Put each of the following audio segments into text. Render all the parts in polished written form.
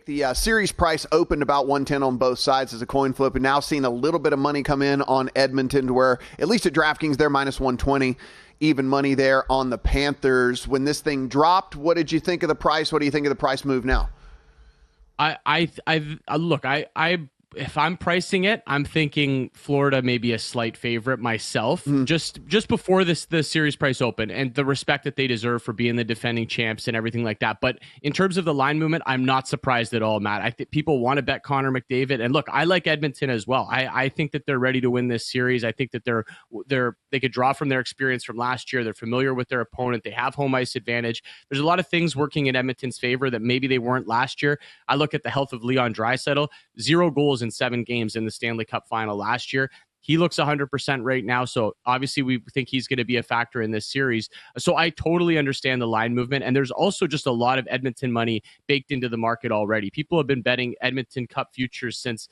The series price opened about 110 on both sides as a coin flip, and now seeing a little bit of money come in on Edmonton, to where at least at DraftKings they're minus 120, even money there on the Panthers. When this thing dropped, what did you think of the price? What do you think of the price move now? If I'm pricing it, I'm thinking Florida may be a slight favorite myself, just before the series price open, and the respect that they deserve for being the defending champs and everything like that. But in terms of the line movement, I'm not surprised at all, Matt. I think people want to bet Connor McDavid, and look, I like Edmonton as well. I think that they're ready to win this series. I think that they could draw from their experience from last year. They're familiar with their opponent. They have home ice advantage. There's a lot of things working in Edmonton's favor that maybe they weren't last year. I look at the health of Leon Draisaitl, 0 goals in 7 games in the Stanley Cup Final last year. He looks 100% right now, so obviously we think he's going to be a factor in this series. So I totally understand the line movement, and there's also just a lot of Edmonton money baked into the market already. People have been betting Edmonton Cup futures since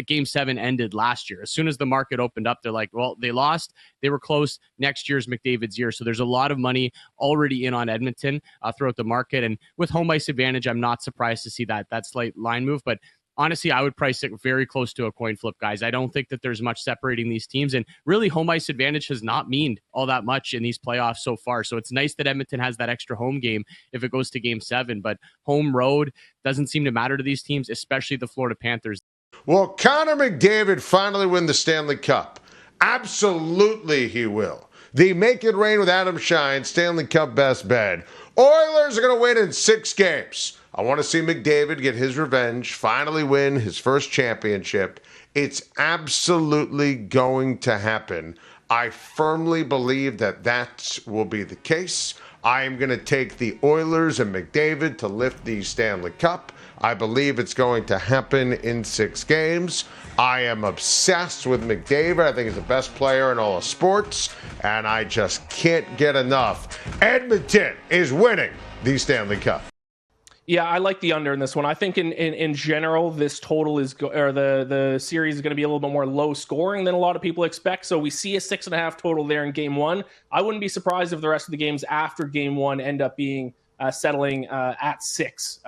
Game 7 ended last year. As soon as the market opened up, they're like, well, they lost, they were close, next year's McDavid's year. So there's a lot of money already in on Edmonton throughout the market, and with home ice advantage, I'm not surprised to see that slight line move, but honestly, I would price it very close to a coin flip, guys. I don't think that there's much separating these teams. And really, home ice advantage has not meaned all that much in these playoffs so far. So it's nice that Edmonton has that extra home game if it goes to Game 7. But home road doesn't seem to matter to these teams, especially the Florida Panthers. Will Connor McDavid finally win the Stanley Cup? Absolutely he will. The Make It Rain with Adam Shine Stanley Cup best bet. Oilers are going to win in 6 games. I want to see McDavid get his revenge, finally win his first championship. It's absolutely going to happen. I firmly believe that will be the case. I am going to take the Oilers and McDavid to lift the Stanley Cup. I believe it's going to happen in 6 games. I am obsessed with McDavid. I think he's the best player in all of sports, and I just can't get enough. Edmonton is winning the Stanley Cup. Yeah, I like the under in this one. I think in general, this total the series is going to be a little bit more low scoring than a lot of people expect. So we see a 6.5 total there in Game 1. I wouldn't be surprised if the rest of the games after Game 1 end up being settling at 6.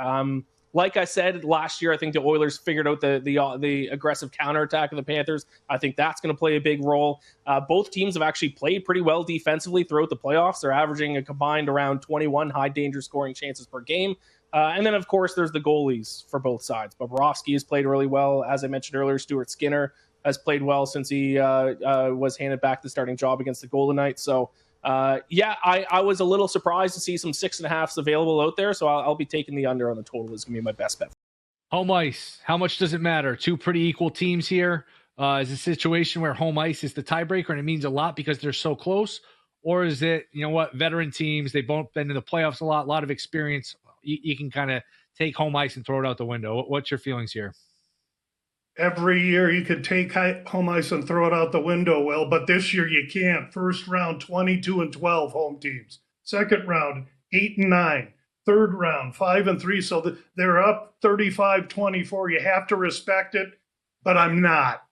Like I said last year, I think the Oilers figured out the aggressive counterattack of the Panthers. I think that's going to play a big role. Both teams have actually played pretty well defensively throughout the playoffs. They're averaging a combined around 21 high danger scoring chances per game. And then, of course, there's the goalies for both sides. Bobrovsky has played really well. As I mentioned earlier, Stuart Skinner has played well since he was handed back the starting job against the Golden Knights. So, I was a little surprised to see some 6.5s available out there. So I'll be taking the under on the total. Is going to be my best bet. Home ice. How much does it matter? 2 pretty equal teams here. Is a situation where home ice is the tiebreaker and it means a lot because they're so close? Or is it, veteran teams, they've both been in the playoffs a lot of experience. You can kind of take home ice and throw it out the window. What's your feelings here? Every year you could take home ice and throw it out the window, Will, but this year you can't. First round, 22-12 home teams. Second round, 8-9. Third round, 5-3. So they're up 35-24. You have to respect it, but I'm not.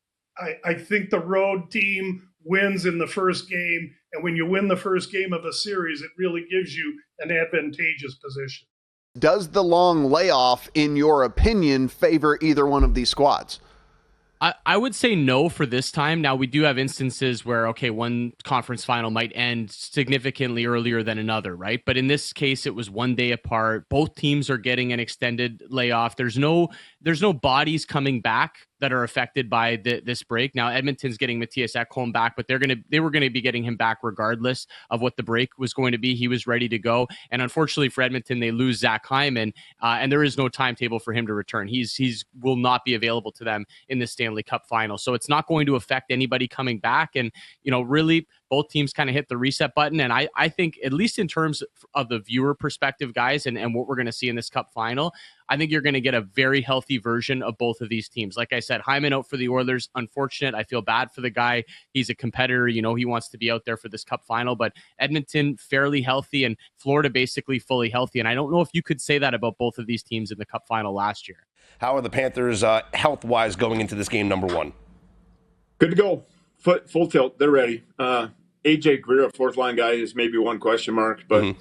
I think the road team wins in the first game, and when you win the first game of a series, it really gives you an advantageous position. Does the long layoff, in your opinion, favor either one of these squads? I would say no for this time. Now, we do have instances where, one conference final might end significantly earlier than another, right? But in this case, it was 1 day apart. Both teams are getting an extended layoff. There's no bodies coming back that are affected by this break. Now, Edmonton's getting Matthias Ekholm back, but they were going to be getting him back regardless of what the break was going to be. He was ready to go. And unfortunately for Edmonton, they lose Zach Hyman, and there is no timetable for him to return. He's will not be available to them in the Stanley Cup Final. So it's not going to affect anybody coming back. And, really, both teams kind of hit the reset button. And I think, at least in terms of the viewer perspective, guys, and what we're going to see in this Cup Final, I think you're going to get a very healthy version of both of these teams. Like I said, Hyman out for the Oilers. Unfortunate. I feel bad for the guy. He's a competitor. He wants to be out there for this Cup Final. But Edmonton, fairly healthy, and Florida basically fully healthy. And I don't know if you could say that about both of these teams in the Cup Final last year. How are the Panthers health-wise going into this game number 1? Good to go. Full tilt. They're ready. AJ Greer, a fourth-line guy, is maybe one question mark, but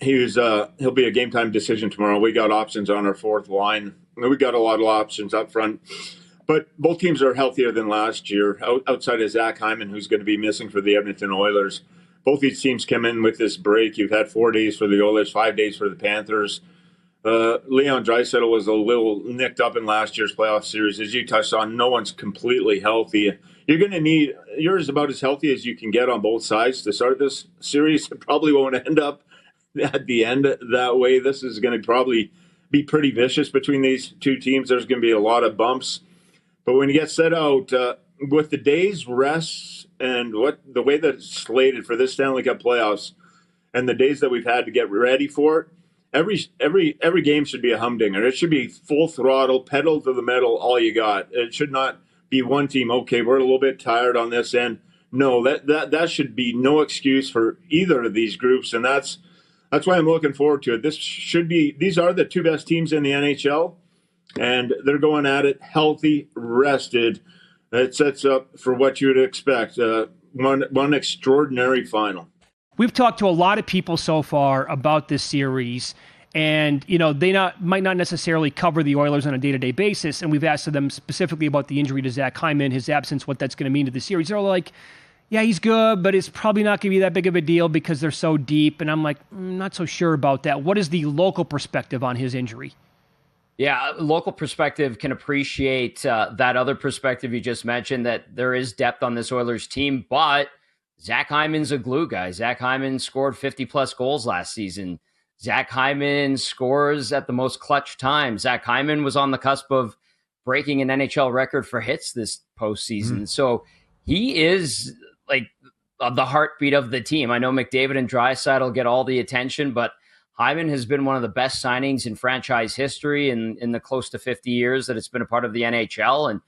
He'll be a game time decision tomorrow. We got options on our fourth line. We got a lot of options up front. But both teams are healthier than last year, outside of Zach Hyman, who's going to be missing for the Edmonton Oilers. Both these teams come in with this break. You've had 4 days for the Oilers, 5 days for the Panthers. Leon Draisaitl was a little nicked up in last year's playoff series. As you touched on, no one's completely healthy. You're about as healthy as you can get on both sides to start this series. It probably won't end up at the end that way. This is going to probably be pretty vicious between these two teams. There's going to be a lot of bumps. But when you get set out, with the days rest and the way that it's slated for this Stanley Cup playoffs and the days that we've had to get ready for it, every game should be a humdinger. It should be full throttle, pedal to the metal, all you got. It should not be one team, okay, we're a little bit tired on this end. No, that should be no excuse for either of these groups, and that's why I'm looking forward to it. These are the two best teams in the NHL, and they're going at it healthy, rested. It sets up for what you would expect, one extraordinary final. We've talked to a lot of people so far about this series, and they might not necessarily cover the Oilers on a day-to-day basis, and we've asked them specifically about the injury to Zach Hyman, his absence, what that's going to mean to the series. They're like, yeah, he's good, but it's probably not going to be that big of a deal because they're so deep, and I'm like, not so sure about that. What is the local perspective on his injury? Yeah, local perspective can appreciate that other perspective you just mentioned, that there is depth on this Oilers team, but Zach Hyman's a glue guy. Zach Hyman scored 50-plus goals last season. Zach Hyman scores at the most clutch time. Zach Hyman was on the cusp of breaking an NHL record for hits this postseason. So he is like the heartbeat of the team. I know McDavid and Draisaitl get all the attention, but Hyman has been one of the best signings in franchise history in the close to 50 years that it's been a part of the NHL. And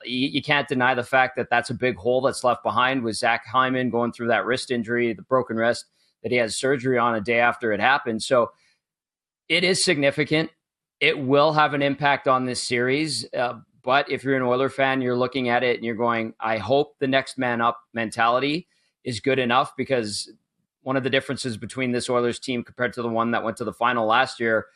you can't deny the fact that that's a big hole that's left behind with Zach Hyman going through that wrist injury, the broken wrist that he has surgery on a day after it happened. So it is significant. It will have an impact on this series. But if you're an Oiler fan, you're looking at it and you're going, I hope the next man up mentality is good enough, because one of the differences between this Oilers team compared to the one that went to the final last year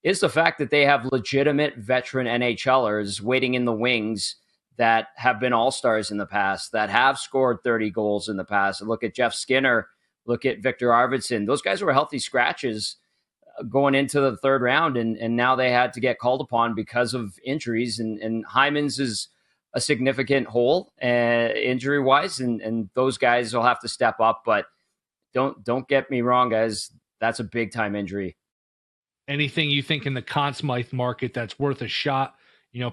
is the fact that they have legitimate veteran NHLers waiting in the wings that have been all-stars in the past, that have scored 30 goals in the past. And look at Jeff Skinner, look at Victor Arvidsson. Those guys were healthy scratches going into the third round, and now they had to get called upon because of injuries. And Hyman's is a significant hole injury-wise, and those guys will have to step up. But don't get me wrong, guys. That's a big-time injury. Anything you think in the Conn Smythe market that's worth a shot?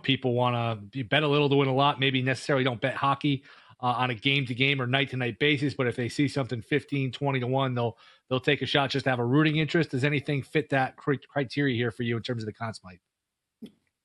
People want to bet a little to win a lot. Maybe necessarily don't bet hockey on a game-to-game or night-to-night basis, but if they see something 15, 20 to 1, they'll take a shot just to have a rooting interest. Does anything fit that criteria here for you in terms of the Conn Smythe?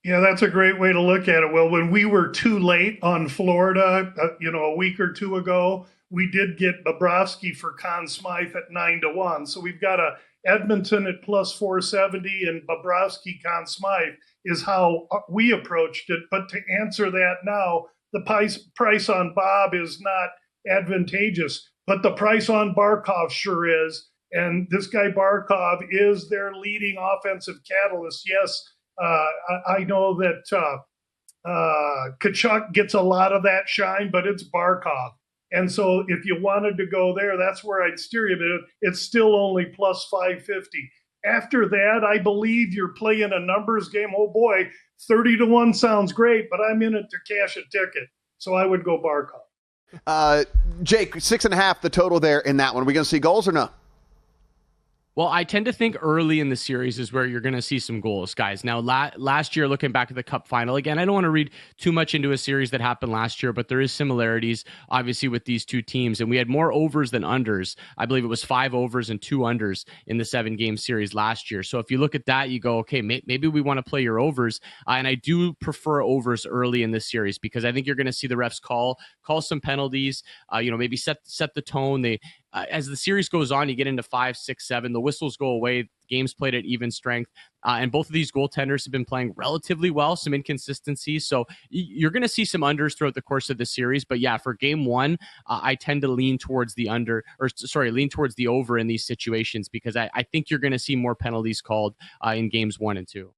Yeah, that's a great way to look at it. Well, when we were too late on Florida, a week or two ago, we did get Bobrovsky for Conn Smythe at 9-1. So we've got a Edmonton at plus 470 and Bobrovsky Conn Smythe is how we approached it. But to answer that now, the price on Bob is not advantageous, but the price on Barkov sure is. And this guy Barkov is their leading offensive catalyst. Yes, I know that Tkachuk gets a lot of that shine, but it's Barkov. And so if you wanted to go there, that's where I'd steer you. But it's still only plus 550. After that, I believe you're playing a numbers game. Oh boy, 30-1 sounds great, but I'm in it to cash a ticket. So I would go Barkov. Jake, 6.5 the total there in that one. Are we going to see goals or no? Well, I tend to think early in the series is where you're going to see some goals, guys. Now, last year, looking back at the Cup Final, again, I don't want to read too much into a series that happened last year, but there is similarities, obviously, with these two teams. And we had more overs than unders. I believe it was 5 overs and 2 unders in the 7-game series last year. So if you look at that, you go, okay, maybe we want to play your overs. And I do prefer overs early in this series because I think you're going to see the refs call some penalties, maybe set the tone. as the series goes on, you get into 5, 6, 7, the whistles go away, games played at even strength. And both of these goaltenders have been playing relatively well, some inconsistencies. So you're going to see some unders throughout the course of the series. But yeah, for game one, I tend to lean towards the lean towards the over in these situations, because I think you're going to see more penalties called in games 1 and 2.